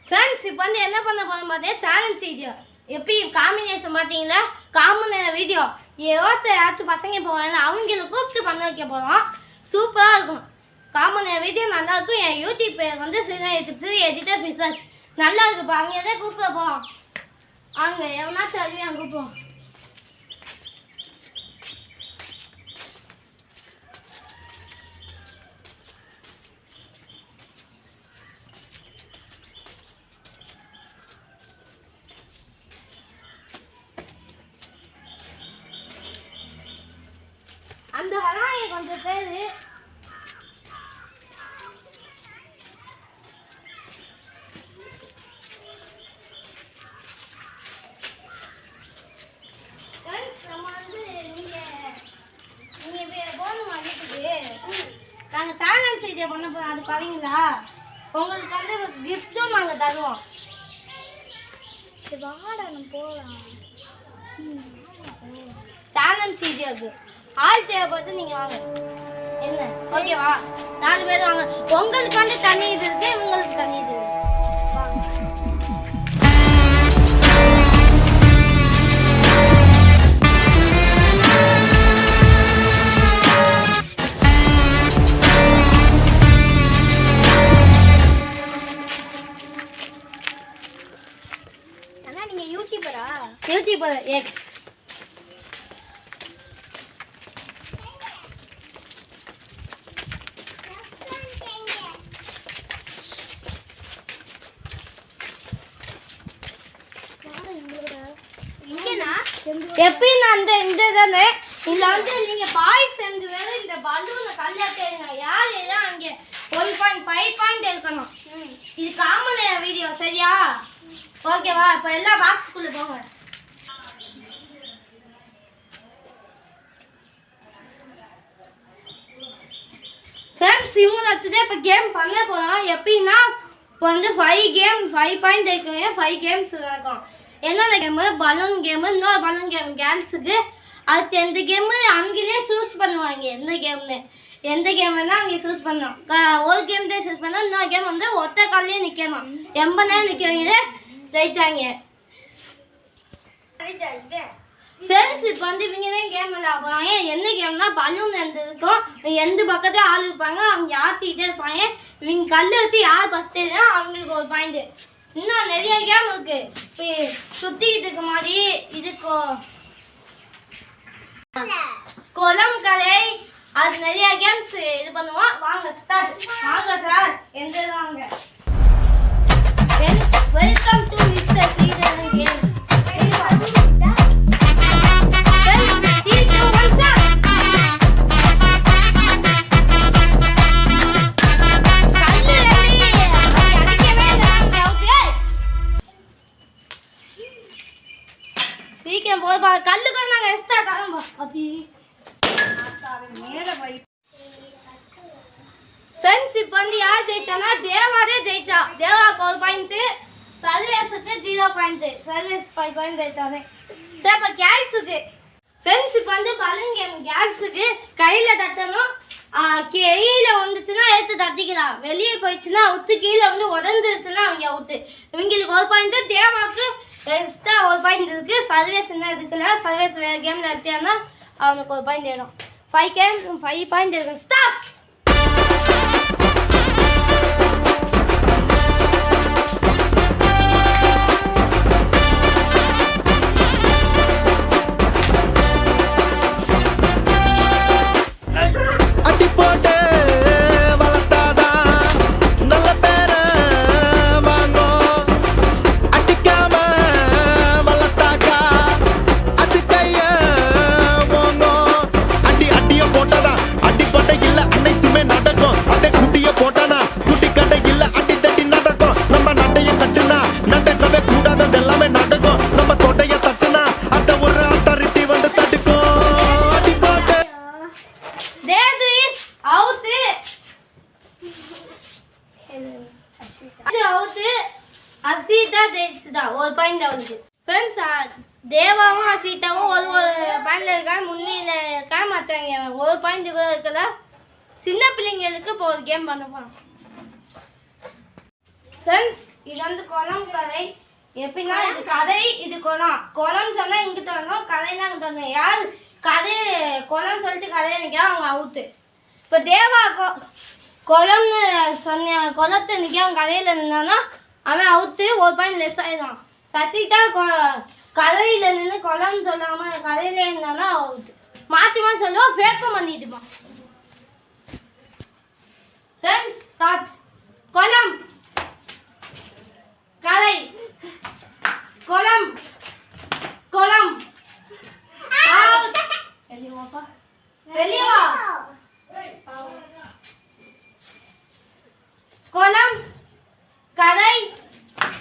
Friends இப்போ வந்து என்ன பண்ண போகிறோம் பார்த்தீங்கன்னா சேலஞ்ச் வீடியோ. எப்படி காம்பினேஷன் பார்த்தீங்களா? காமன் வீடியோ யாராச்சும் பசங்க போவாங்க அவங்கள கூப்பிட்டு பண்ண வைக்க போகிறோம். சூப்பராக இருக்கும். காமன் வீடியோ நல்லாயிருக்கும். என் யூடியூப் பேர் வந்து எடிட்டர் ஃபிஷர்ஸ் நல்லா இருக்குப்பா. அவங்க எதாவது கூப்பிட போகிறோம். அங்கே எவனாச்சும் அதுவே அங்கே கூப்பிடுவோம். அந்த வராங்க கொஞ்சம் பேர். நம்ம வந்து நீங்கள் போகணும் வீட்டுக்கு. நாங்கள் சேலஞ்ச் வீடியோ பண்ண போகிறோம். அது வரீங்களா? உங்களுக்கு வந்து கிஃப்ட்டும் நாங்கள் தருவோம். வாடணும் போகலாம். சேலஞ்ச் வீடியோக்கு ஆள் தேவைப்பட்டு நீங்கள் வாங்க. என்ன ஓகேவா? 4 பேர் வாங்க. உங்களுக்கு வந்து தண்ணி இது இருக்கு, உங்களுக்கு தண்ணி இது இருக்கு. அண்ணா நீங்கள் யூடியூபரா? YouTuber X. எப்பயும் அந்த இந்த தானே இதில் வந்து நீங்கள் பாய்ஸ் சேர்ந்து வேறு இந்த பலூனை கல்லாட்டேங்க. யார் எல்லாம் அங்கே 1.5 பாயிண்ட் இருக்கணும். இது காமன் வீடியோ சரியா? ஓகேவா? இப்போ எல்லாம் பாக்ஸ்குள்ளே போங்க. ஃப்ரெண்ட்ஸ் இவங்களை வச்சுதான் இப்போ கேம் பண்ண போகிறோம். எப்படின்னா இப்போ வந்து 5 பாயிண்ட் இருக்குங்க. 5 கேம்ஸ் இருக்கும். என்னென்ன கேமு? பலூன் கேமு, இன்னொரு பலூன் கேம் கேர்ள்ஸுக்கு. அடுத்து எந்த கேமு அவங்களே சூஸ் பண்ணுவாங்க. எந்த கேம் வேணால் அவங்க சூஸ் பண்ணணும். ஒரு கேம் தான் சூஸ் பண்ணணும். இன்னொரு கேம் வந்து ஒத்த காலையே நிற்கணும். 80 நேரம் நிற்கிறவங்க ஜெயிச்சாங்க. ஃப்ரெண்ட்ஸ் இப்போ வந்து இவங்க தான் கேம் விளையாட போகிறாங்க. என்ன கேம்னா பலூன் இருக்கும். எந்த பக்கத்தையும் ஆள் இருப்பாங்க. அவங்க ஆற்றிக்கிட்டே இருப்பாங்க. இவங்க கல் எடுத்து யார் ஃபஸ்ட்டு அவங்களுக்கு ஒரு பாயிண்ட். இன்னும் நிறைய கேம் இருக்கு. இப்போ சுத்திக்கிட்டு இருக்க மாதிரி இதுக்கோ குளம் கலை அது நிறைய கேம்ஸ் இது பண்ணுவோம். வாங்க ஸ்டார்ட். வாங்க சார் எந்த வாங்க. Welcome to mister Sridharan games. சீக்கிரம் போய் கல்லு கூட நாங்கள் எக்ஸ்ட்ரா தரோம். அப்படி ஃப்ரெண்ட்ஸ் இப்போ வந்து யார் ஜெயிச்சானா தேவாரே ஜெயிச்சா. தேவாவுக்கு 1 பாயிண்ட்டு, சர்வேஸுக்கு 0 பாயிண்ட்டு. சர்வேஸ் 5 பாயிண்ட் எடுத்தாங்க. சரி இப்போ கேர்ள்ஸுக்கு ஃப்ரெண்ட்ஸ் இப்போ வந்து பலூன் கேம். கேர்ள்ஸுக்கு கையில் தட்டணும். கீழே வந்துச்சுன்னா எடுத்து தட்டிக்கலாம். வெளியே போயிடுச்சுன்னா அவுட்டு. கீழே வந்து உடஞ்சிருச்சுன்னா அவங்க அவுட்டு. இவங்களுக்கு 1 பாயிண்ட்டு. தேவாவுக்கு எக்ஸ்ட்ரா 1 பாயிண்ட் இருக்குது. சர்வேஸ் என்ன இருக்குல்ல, சர்வேஸ் கேமில் எடுத்தாங்கன்னா அவனுக்கு 1 பாயிண்ட் ஏறும். 5 பாயிண்ட் இருக்கு. ஸ்டாப். அஸ்விதா ஜெயிச்சுதா 1 பாயிண்ட் அவளுக்கு. ஃப்ரெண்ட்ஸ் தேவாவும் அஸ்விதாவும் ஒரு பாயிண்ட்ல இருக்காங்க. முன்னில இருக்காங்க. மற்றவங்க 1 பாயிண்ட் கூட இருக்கல. சின்ன பிள்ளைங்களுக்கு இப்போ ஒரு கேம் பண்ண போகிறோம். ஃப்ரெண்ட்ஸ் இது வந்து குளம் கரை. எப்படின்னா இது கதை, இது குளம். குளம் சொன்னா இங்கிட்ட வரணும், கதைன்னா இங்கிட்ட வரணும். யார் கதை குளம் சொல்லிட்டு கதையை நிற்கிறா அவங்க அவுட்டு. இப்போ தேவா குளம்னு சொன்ன குளத்தை நிற்க அவன் கதையில் நின்னான்னா அவன் அவுட்டு, ஒரு பாயிண்ட் லெஸ் ஆயிடும். சசிதா கதையில் நின்று குளம்னு சொல்லாமல் கதையில இருந்தானா அவுட்டு. மாற்றி மாற்றி சொல்லுவான், ஃபேக்கம் பண்ணிட்டுப்பான். Friends start. குளம் கதை, குளம் குளம் வெளியவாப்பா, வெளியவா. குளம் கதை,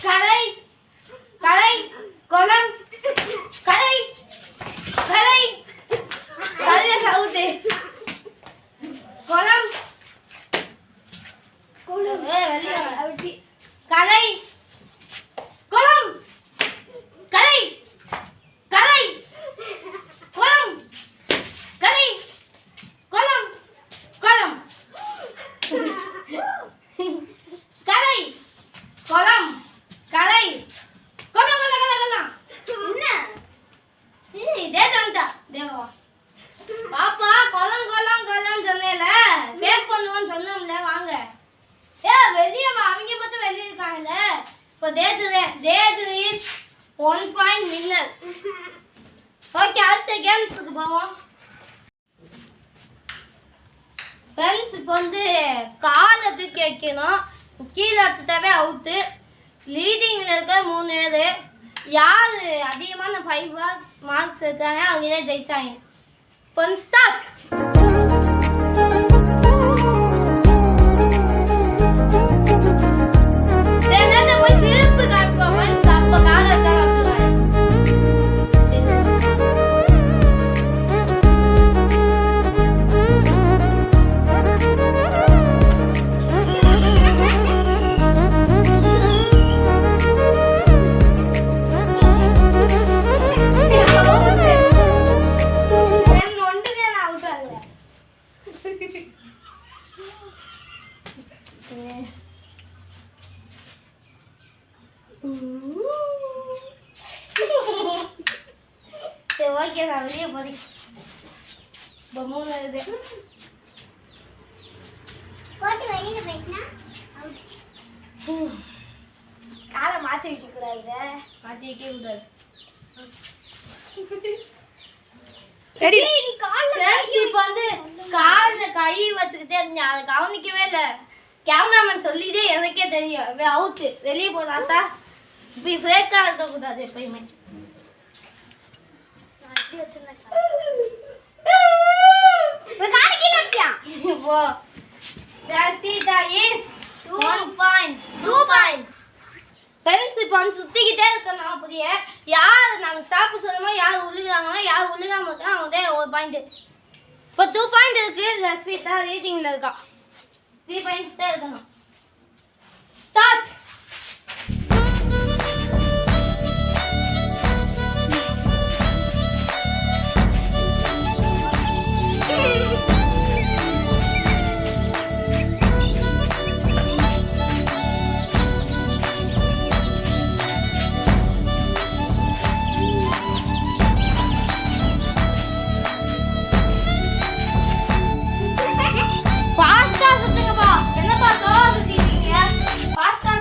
கதை கதை, குளம் கதை, கதை கதையில சவுத்து. குளம் கதை, குளம் கதை, கதை குளம் கதை, குளம் குளம் கதை, குளம் கதை, குளம் குளம் குளம். என்ன இதே தான்டா தேவா. பாப்பா குளம் குளம் குளம் சொன்னேல, ஃபேக் பண்ணுவோன்னு சொன்னோம்ல. வாங்க வெளியே வா, அவங்க மட்டும் வெளியே இருக்காங்கல்ல. இப்போ Teju is 1 point winner. Okay, அடுத்த கேம்ஸுக்கு போவோம். ஃப்ரெண்ட்ஸ் இப்போ வந்து காலை தூக்கி வைக்கணும், கீழே வச்சுட்டாவே அவுட்டு. லீடிங்கில் இருக்க 3 பேர், யார் அதிகமான 5 மார்க்ஸ் இருக்காங்க அவங்களே ஜெயிச்சாங்க. இப்போ ஸ்டார்ட். ஓகே, நான் வெளியே போறேன். இப்போ 3 இது போட்டு வெளியில போயிட்டா காலை மாற்றி வைக்க கூடாது, மாற்றி வைக்க கூடாது. இப்போ வந்து காலில் கை வச்சுக்கிட்டே இருந்தேன், அதை கவனிக்கவே இல்லை. கேமராமேன் சொல்லிதே எனக்கே தெரியும். அவுட்டு, வெளியே போதான் சார். இப்படி ஃப்ரேக்காக இருக்கக்கூடாது எப்பயுமே. சுத்திக்கிட்டே இருக்கணும். புரிய யார் நாங்கள் ஸ்டாப் சொல்லணுமோ, யார் உள்ளுகிறாங்களோ, யார் உள்ளுகாம இருக்கா அவங்க 1 பாயிண்ட். இப்போ 2 பாயிண்ட் இருக்கு. ரஸ்வீதா ரீடிங்ல இருக்கா, 3 பாயிண்ட்ஸ் தான் இருக்கணும். ஸ்டார்ட். பாஸ்டா சுத்துங்கப்பா. என்னப்பா சோளம் சுத்திட்டீங்க? பாஸ்டா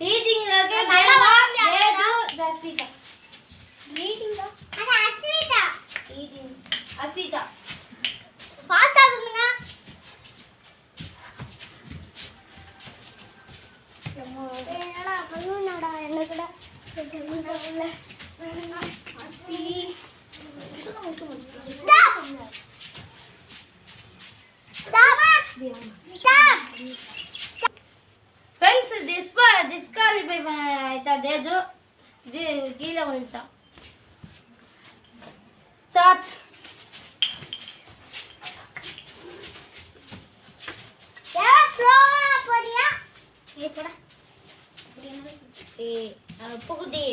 ரீடிங்ல இருக்க தேவா தேஜு ஜஸ்விதா ரீடிங்கா அது அஸ்விதா ரீடிங் அஸ்விதா ஃபாஸ்டா சொல்லுங்க என்னடா பண்ணுடா என்ன கூட Friends, disqualify ஆயிட்டா தேஜு இது கீழே வந்துட்டான். Start. போறியா போடா புகுதி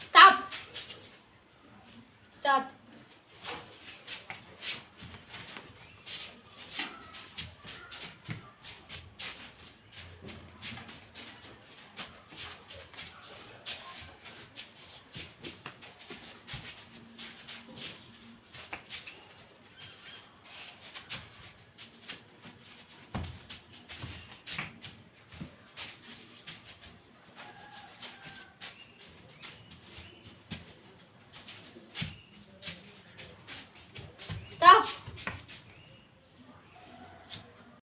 Start. Stop.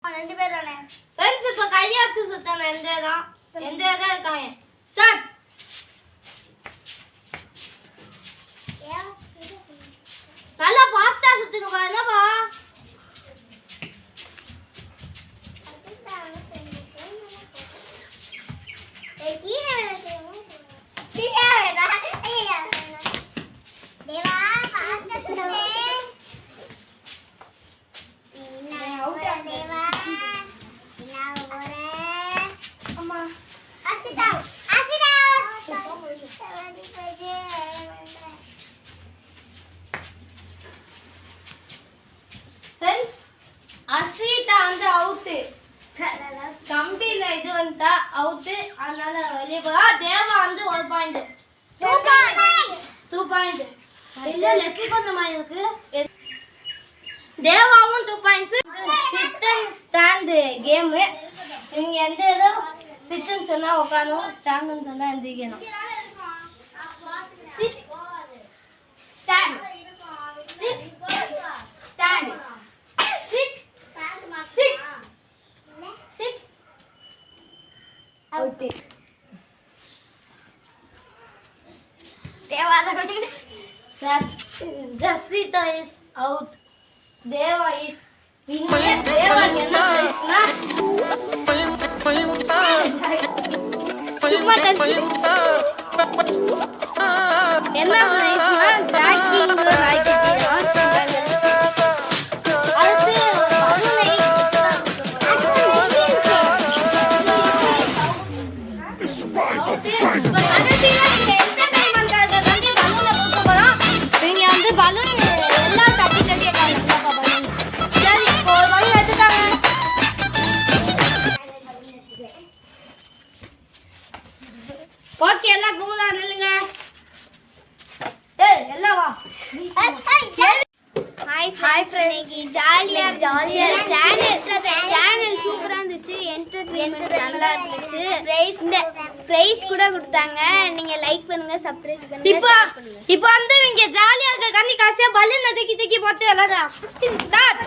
ரெண்டு பேர் தானே फ्रेंड्स இப்ப கையாச்சு சுத்தன எந்த இருக்காங்க ஸ்டார்ட் நல்லா ஃபாஸ்டா சுத்துங்க பா என்னப்பா தேவா ஃபாஸ்டா சுத்து Friends, அஸ்விதா வந்து அவுட் கம்பில இது வந்துட்டா அவுட் அதனால வெளியே போறா தேவா வந்து 1 பாயிண்ட் 2 பாயிண்ட் இல்ல லெஸ் பண்ண மாதிரி இருக்கு தேவாவும் 2 points sit and stand game நீங்க எந்த ஏதோ சிட்னு சொன்னா உட்காரணும் ஸ்டாண்ட்னு சொன்னா எந்திரிக்கணும் sit stand sit stand sit sit sit out Deva Jaswitha is out Deva is winner Deva என்ன பிரைஸ்னா சும்மா என்ன பிரைஸ்னா ஜாக்கிங் ராக்கெட் ஓகே எல்லாம் கும்பலா நில்லுங்க ஏய் எல்லாம் வா ஹாய் ஃப்ரெண்ட்ஸ் ஜாலியா சேனல் சூப்பரா இருந்துச்சு என்டர்டெயின்மென்ட் நல்லா இருந்துச்சு பிரைஸ் கூட கொடுத்தாங்க நீங்க லைக் பண்ணுங்க சப்ஸ்கிரைப் பண்ணுங்க இப்போ வந்து இங்க ஜாலியா இருக்க கண்ணி காசியா பலூன் தூக்கி போட்டு எல்லாரும் ஸ்டார்ட்